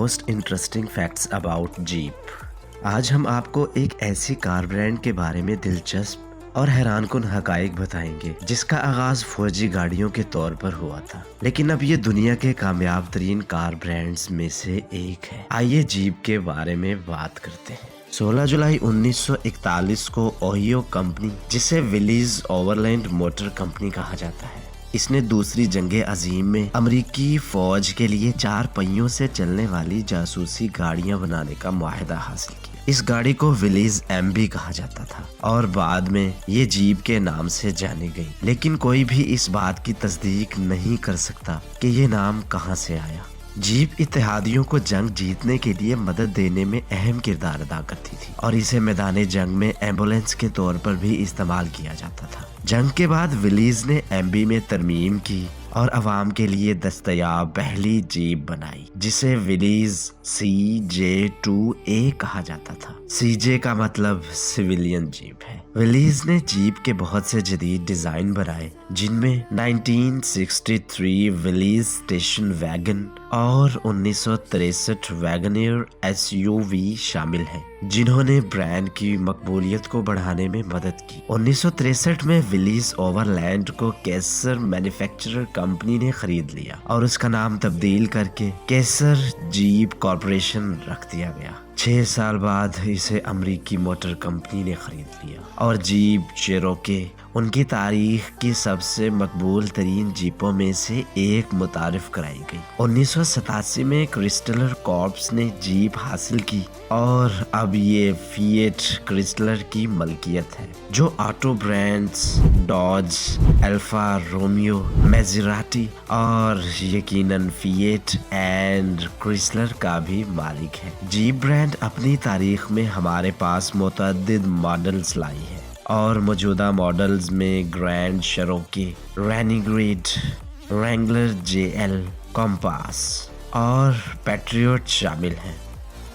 Most interesting facts about jeep. آج ہم آپ کو ایک ایسی کار برانڈ کے بارے میں دلچسپ اور حیران کن حقائق بتائیں گے جس کا آغاز فوجی گاڑیوں کے طور پر ہوا تھا، لیکن اب یہ دنیا کے کامیاب ترین کار برانڈز میں سے ایک ہے۔ آئیے جیپ کے بارے میں بات کرتے ہیں۔ 16 جولائی 1941 کو اوہیو کمپنی، جسے ولیز اوورلینڈ موٹر کمپنی کہا جاتا ہے، اس نے دوسری جنگ عظیم میں امریکی فوج کے لیے 4 پہیوں سے چلنے والی جاسوسی گاڑیاں بنانے کا معاہدہ حاصل کیا۔ اس گاڑی کو ولیز MB کہا جاتا تھا اور بعد میں یہ جیپ کے نام سے جانی گئی، لیکن کوئی بھی اس بات کی تصدیق نہیں کر سکتا کہ یہ نام کہاں سے آیا۔ جیپ اتحادیوں کو جنگ جیتنے کے لیے مدد دینے میں اہم کردار ادا کرتی تھی اور اسے میدان جنگ میں ایمبولینس کے طور پر بھی استعمال کیا جاتا تھا۔ جنگ کے بعد ولیز نے MB میں ترمیم کی اور عوام کے لیے دستیاب پہلی جیپ بنائی، جسے ولیز CJ2A کہا جاتا تھا۔ CJ کا مطلب سویلین جیپ ہے۔ ولیز نے جیپ کے بہت سے جدید ڈیزائن بنائے، جن میں 1963 ولیز اسٹیشن ویگن اور 1963 ویگنر SUV شامل ہیں، جنہوں نے برانڈ کی مقبولیت کو بڑھانے میں مدد کی۔ 1963 میں ولیز اوورلینڈ کو کیسر مینوفیکچرر کمپنی نے خرید لیا اور اس کا نام تبدیل کر کے کیسر جیپ کارپوریشن رکھ دیا گیا۔ 6 سال بعد اسے امریکی موٹر کمپنی نے خرید لیا اور جیپ چیروکی ان کی تاریخ کی سب سے مقبول ترین جیپوں میں سے ایک متعارف کرائی گئی۔ 1987 میں کرسٹلر کارپس نے جیپ حاصل کی اور اب یہ فیٹ کرسٹلر کی ملکیت ہے، جو auto brands Dodge, Alfa Romeo, Maserati اور یقیناً فیٹ اینڈ کرسلر کا بھی مالک ہے۔ جیپ برانڈ اپنی تاریخ میں ہمارے پاس متعدد ماڈلز لائی ہے اور موجودہ ماڈلز میں گرینڈ شیروکی، رینیگریڈ، رینگلر JL، کمپاس اور پیٹریوٹ شامل ہیں۔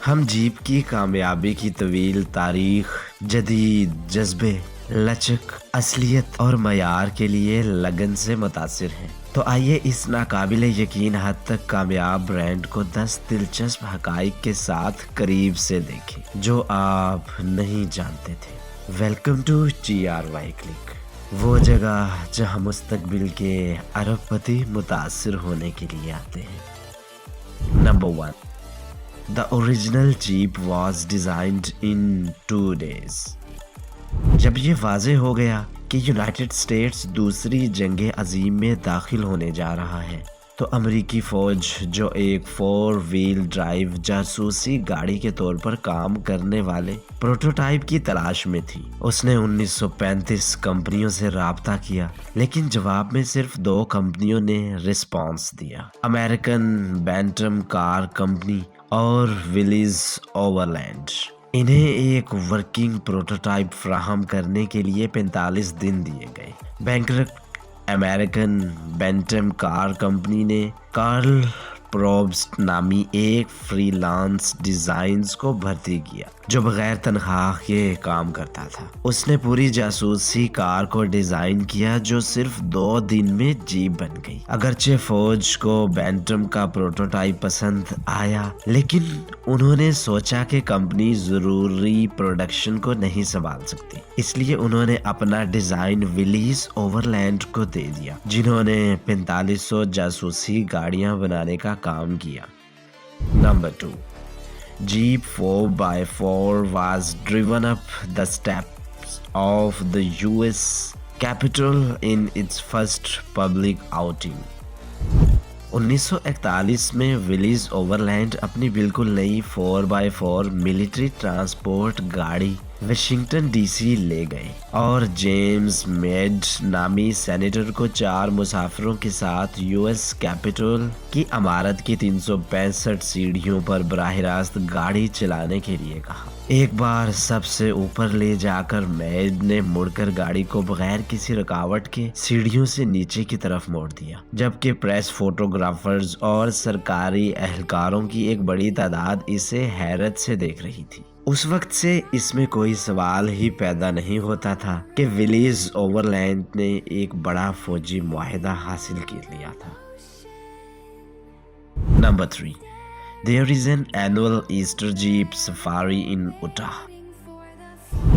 ہم جیپ کی کامیابی کی طویل تاریخ، جدید جذبے، لچک، اصلیت اور معیار کے لیے لگن سے متاثر ہیں۔ تو آئیے اس ناقابل یقین حد تک کامیاب برانڈ کو 10 دلچسپ حقائق کے ساتھ قریب سے دیکھیں جو آپ نہیں جانتے تھے۔ ویلکم ٹو GRY کلک، وہ جگہ جہاں مستقبل کے ارب پتی متاثر ہونے کے لیے آتے ہیں۔ Number 1، The original Jeep was designed in 2 days۔ جب یہ واضح ہو گیا کہ یونائٹڈ اسٹیٹس دوسری جنگ عظیم میں داخل ہونے جا رہا ہے، تو امریکی فوج، جو ایک 4 وہیل ڈرائیو جاسوسی گاڑی کے طور پر کام کرنے والے پروٹوٹائپ کی تلاش میں تھی، اس نے 1935 کمپنیوں سے رابطہ کیا، لیکن جواب میں صرف 2 کمپنیوں نے رسپانس دیا: امریکن بینٹم کار کمپنی اور ولیز اوورلینڈ۔ انہیں ایک ورکنگ پروٹوٹائپ فراہم کرنے کے لیے 45 دن دیے گئے۔ بینکرپٹ امریکن بینٹم کار کمپنی نے کارل پروبسٹ نامی ایک فری لانس ڈیزائنرز کو بھرتی کیا جو بغیر تنخواہ کے کام کرتا تھا۔ اس نے پوری جاسوسی کار کو ڈیزائن کیا جو صرف 2 دن میں جیپ بن گئی۔ اگرچہ فوج کو بینٹم کا پروٹوٹائپ پسند آیا، لیکن انہوں نے سوچا کہ کمپنی ضروری پروڈکشن کو نہیں سنبھال سکتی، اس لیے انہوں نے اپنا ڈیزائن ولیز اوورلینڈ کو دے دیا، جنہوں نے 4500 جاسوسی گاڑیاں بنانے کا کام کیا۔ Number 2، Jeep 4x4 was driven up the steps of the US Capitol in its first public outing۔ 1941 میں ولیز اوورلینڈ اپنی بالکل نئی 4x4 ملٹری ٹرانسپورٹ گاڑی واشنگٹن DC لے گئے اور جیمز میڈ نامی سینیٹر کو 4 مسافروں کے ساتھ US کیپٹول کی عمارت کی 365 سیڑھیوں پر براہ راست گاڑی چلانے کے لیے کہا۔ ایک بار سب سے اوپر لے جا کر میڈ نے مڑ کر گاڑی کو بغیر کسی رکاوٹ کے سیڑھیوں سے نیچے کی طرف موڑ دیا، جبکہ پریس، فوٹوگرافرز اور سرکاری اہلکاروں کی ایک بڑی تعداد اسے حیرت سے دیکھ رہی تھی۔ اس وقت سے اس میں کوئی سوال ہی پیدا نہیں ہوتا تھا کہ ولیز اوورلینڈ نے ایک بڑا فوجی معاہدہ حاصل کر لیا تھا۔ Number 3، There is an annual Easter Jeep Safari in Utah.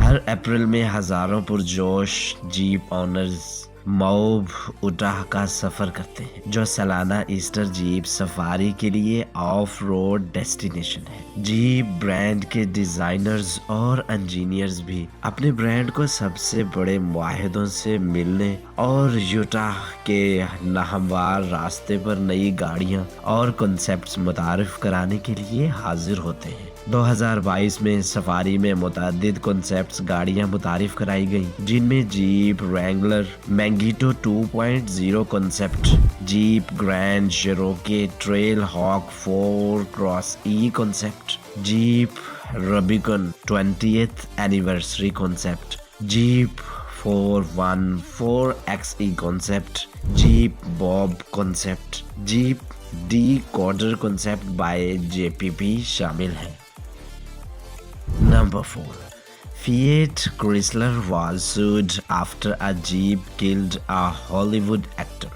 हर अप्रैल में हजारों पुरजोश जीप ऑनर्स मौब उटाह का सफर करते हैं, जो सालाना ईस्टर जीप सफारी के लिए ऑफ रोड डेस्टिनेशन है। जीप ब्रांड के डिजाइनर्स और इंजीनियर्स भी अपने ब्रांड को सबसे बड़े मुआहिदों से मिलने और यूटाह के नाहमवार रास्ते पर नई गाड़ियां और कॉन्सेप्ट्स मुतारिफ कराने के लिए हाजिर होते हैं। 2022 में सफारी में मुतअद्दिद कॉन्सेप्ट्स गाड़ियां मुतारिफ कराई गई, जिनमें Jeep Wrangler Magneto 2.0 concept, Jeep Grand Cherokee Trailhawk 4 cross E concept, Jeep Rubicon 20th anniversary concept, Jeep 414 XE concept, Jeep Bob concept, Jeep D Coder concept by JPP शामिल है। Number 4. Fiat Chrysler was sued after a Jeep killed a Hollywood actor.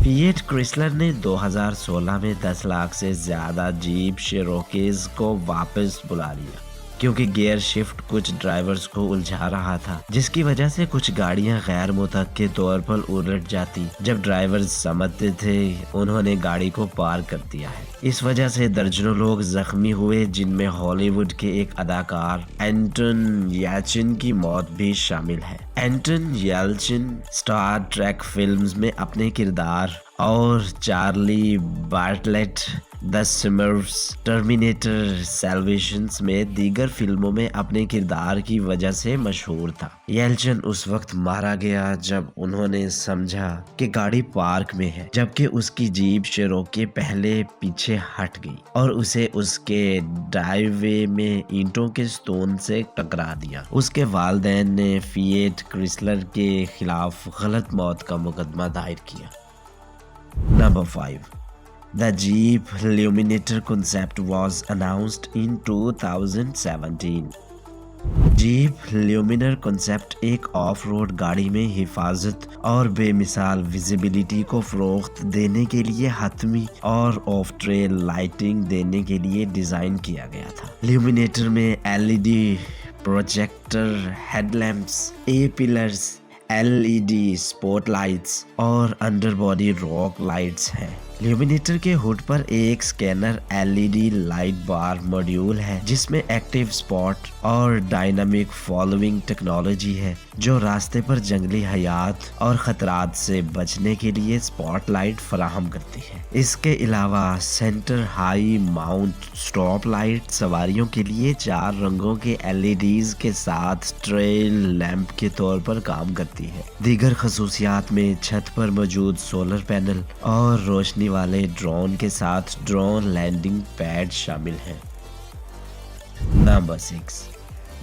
Fiat Chrysler ने 2016 में 10 लाख से ज्यादा jeep शेरोकेज को वापस बुला लिया, क्योंकि गियर शिफ्ट कुछ ड्राइवर्स को उलझा रहा था, जिसकी वजह से कुछ गाड़ियां गैर मुतक्के तौर पर उलट जाती। जब ड्राइवर्स समझते थे उन्होंने गाड़ी को पार कर दिया है। इस वजह से दर्जनों लोग जख्मी हुए, जिनमें हॉलीवुड के एक अदाकार एंटन येल्चिन की मौत भी शामिल है। एंटन येल्चिन स्टार ट्रेक फिल्म्स में अपने किरदार और चार्ली बार्टलेट द स्मिर्फ्स, टर्मिनेटर, सैल्वेशंस में दीगर फिल्मों में अपने किरदार की वजह से मशहूर था। येल्चिन उस वक्त मारा गया जब उन्होंने समझा कि गाड़ी पार्क में है, जबकि उसकी जीप शेरोके पहले पीछे हट गई और उसे उसके ड्राइववे में ईंटों के स्टोन से टकरा दिया। उसके वालिदैन ने फिएट क्रिसलर के खिलाफ गलत मौत का मुकदमा दायर किया। Number 5. The Jeep Luminator concept was announced in 2017. Jeep Luminator concept एक ऑफ रोड गाड़ी में हिफाजत और बेमिसाल विजिबिलिटी को फरोख्त देने के लिए हतमी और ऑफ ट्रेल लाइटिंग देने के लिए डिजाइन किया गया था। ल्यूमिनेटर में LED प्रोजेक्टर, हेडलैम्प्स, A-पिलर्स, LED स्पॉटलाइट्स और अंडरबॉडी रॉक लाइट्स हैं। ल्यूमिनेटर के हुड पर एक scanner LED light bar module है, जिसमें एक्टिव स्पॉट और डायनामिक फॉलोइंग टेक्नोलॉजी है, जो रास्ते पर जंगली हयात और खतरात से बचने के लिए स्पॉटलाइट फराहम करती है। इसके अलावा centre high mount stop light सवारियों के लिए 4 रंगों के LEDs के साथ ट्रेल लैंप के तौर पर काम करती है। दीगर खसूसियात में छत पर मौजूद सोलर पैनल और रोशनी वाले ड्रोन के साथ ड्रोन लैंडिंग पैड शामिल है। Number 6.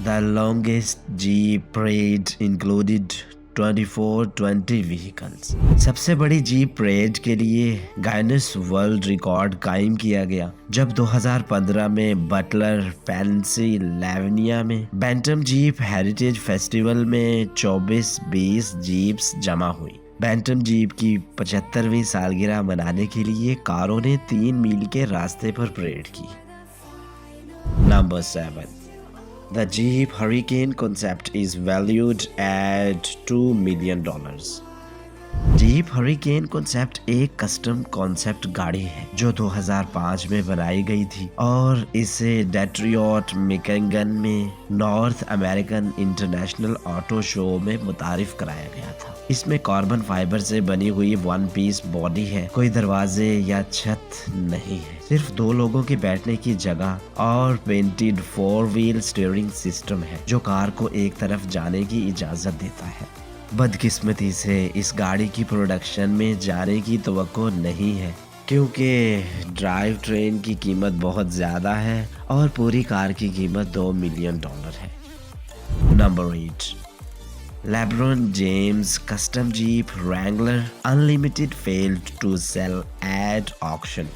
The longest Jeep parade included 2420 vehicles. सबसे बड़ी जीप परेड के लिए गाइनेस वर्ल्ड रिकॉर्ड कायम किया गया जब 2015 में बटलर पेंसिल्वेनिया में बैंटम जीप हेरिटेज फेस्टिवल में 2420 जीप्स जमा हुई। बैंटम जीप की 75वीं सालगिरह मनाने के लिए कारों ने 3 मील के रास्ते पर परेड की। Number 7. The Jeep Hurricane concept is valued at $2 million. Jeep hurricane concept एक कस्टम कॉन्सेप्ट गाड़ी है जो 2005 में बनाई गई थी और इसे डेट्रॉयट मिशिगन में North American International Auto Show में मुतारिफ कराया गया था। इसमें कार्बन फाइबर से बनी हुई 1 पीस बॉडी है, कोई दरवाजे या छत नहीं है, सिर्फ 2 लोगों के बैठने की जगह और पेंटेड 4 व्हील स्टीयरिंग सिस्टम है जो कार को एक तरफ जाने की इजाजत देता है। बदकिस्मती से इस गाड़ी की प्रोडक्शन में जाने की तवक्को नहीं है, क्योंकि ड्राइव ट्रेन की कीमत बहुत ज़्यादा है और पूरी कार की कीमत $2 मिलियन है। Number 8. LeBron James custom Jeep Wrangler Unlimited failed to sell at auction.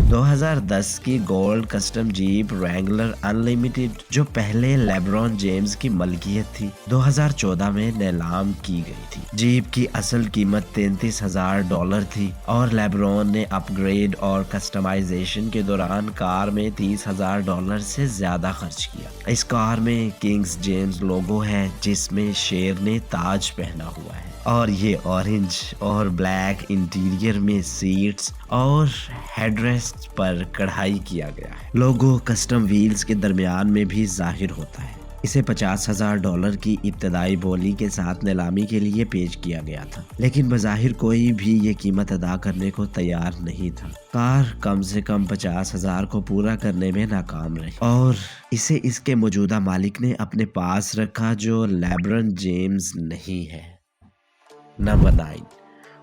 2010 की gold custom jeep Wrangler unlimited जो पहले लेब्रॉन जेम्स की मलकियत थी 2014 में नीलाम की गई थी। जीप की असल कीमत $33,000 थी और लेब्रॉन ने अपग्रेड और कस्टमाइजेशन के दौरान कार में $30,000 से ज्यादा खर्च किया। इस कार में किंग्स जेम्स लोगो है जिसमें शेर ने ताज पहना हुआ है और ये ऑरेंज और ब्लैक इंटीरियर में सीट्स और हेडरेस्ट पर कढ़ाई किया गया है। लोगो कस्टम व्हील्स के दरमियान में भी जाहिर होता है। इसे $50,000 की इब्तदाई बोली के साथ नीलामी के लिए पेश किया गया था, लेकिन बज़ाहिर कोई भी ये कीमत अदा करने को तैयार नहीं था। कार कम से कम 50,000 को पूरा करने में नाकाम रही और इसे इसके मौजूदा मालिक ने अपने पास रखा जो लेब्रॉन जेम्स नहीं है। Number 9.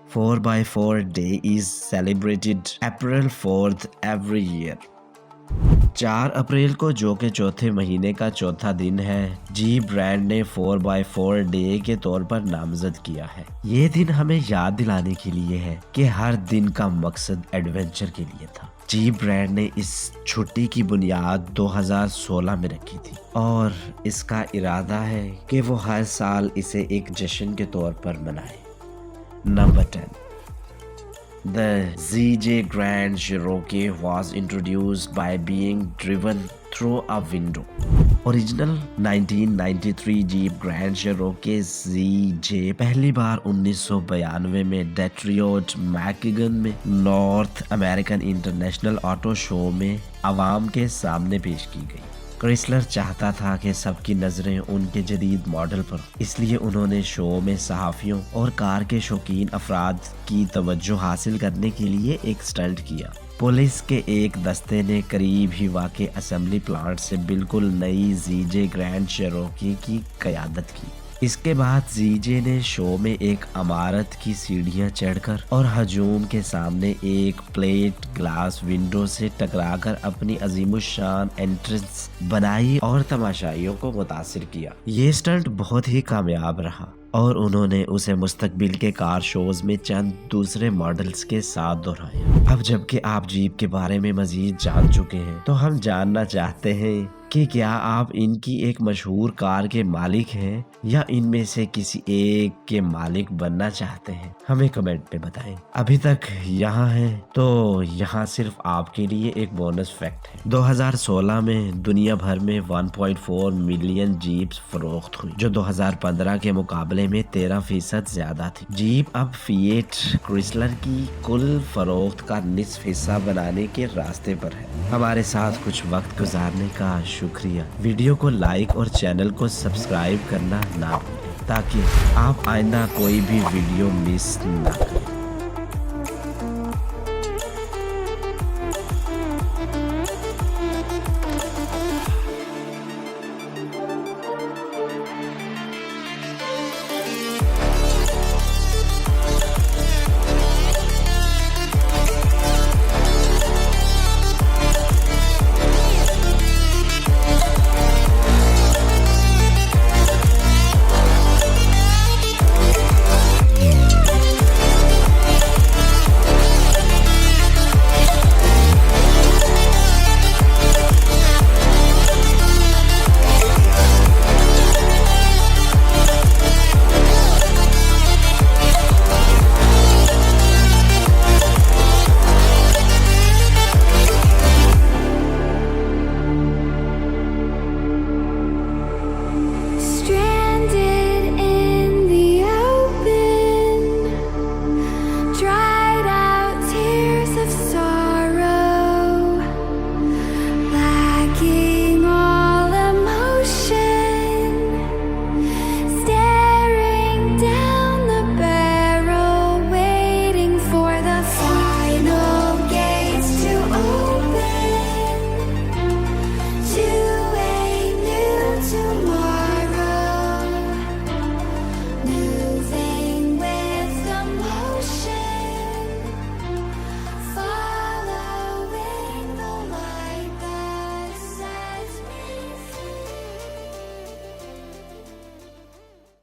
4x4 Day is celebrated April 4th every year. 4 अप्रैल को जो के चौथे महीने का चौथा दिन है, जीप ब्रांड ने 4x4 डे के तौर पर नामजद किया है। ये दिन हमें याद दिलाने के लिए है कि हर दिन का मकसद एडवेंचर के लिए था। जीप ब्रांड ने इस छुट्टी की बुनियाद 2016 में रखी थी और इसका इरादा है कि वो हर साल इसे एक जश्न के तौर पर मनाए। Number 10. The ZJ Grand Cherokee was introduced by being driven through a window. Original 1993 Jeep Grand Cherokee ZJ पहली बार 1992 में डेट्रियोट मैकिगन में North American International Auto Show में आवाम के सामने पेश की गई। क्रिसलर चाहता था कि सबकी नजरें उनके जदीद मॉडल पर, इसलिए उन्होंने शो में सहाफियों और कार के शौकीन अफराद की तवज्जो हासिल करने के लिए एक स्टंट किया। पुलिस के एक दस्ते ने करीब ही वाक़े असेंबली प्लांट से बिल्कुल नई ZJ ग्रैंड शेरोकी की क़यादत की। इसके बाद ZJ ने शो में एक इमारत की सीढ़ियां चढ़कर और हजूम के सामने एक प्लेट ग्लास विंडो से टकराकर अपनी अजीमुशान एंट्रेंस बनाई और तमाशाइयों को मुतासिर किया। ये स्टंट बहुत ही कामयाब रहा और उन्होंने उसे मुस्तकबिल के कार शोज में चंद दूसरे मॉडल्स के साथ दोहराया। अब जबकि आप जीप के बारे में मजीद जान चुके हैं तो हम जानना चाहते हैं कि क्या आप इनकी एक मशहूर कार के मालिक हैं या इनमें से किसी एक के मालिक बनना चाहते हैं? हमें कमेंट में बताएं। अभी तक यहाँ हैं तो यहाँ सिर्फ आपके लिए एक बोनस फैक्ट है। 2016 में दुनिया भर में 1.4 मिलियन जीप्स फरोख्त हुई जो 2015 के मुकाबले में 13% ज्यादा थी। जीप अब फिएट क्रिसलर की कुल फरोख्त का निस्फ हिस्सा बनाने के रास्ते पर है। हमारे साथ कुछ वक्त गुजारने का शुक्रिया। वीडियो को लाइक और चैनल को सब्सक्राइब करना ना भूलें ताकि आप आइंदा कोई भी वीडियो मिस ना करें।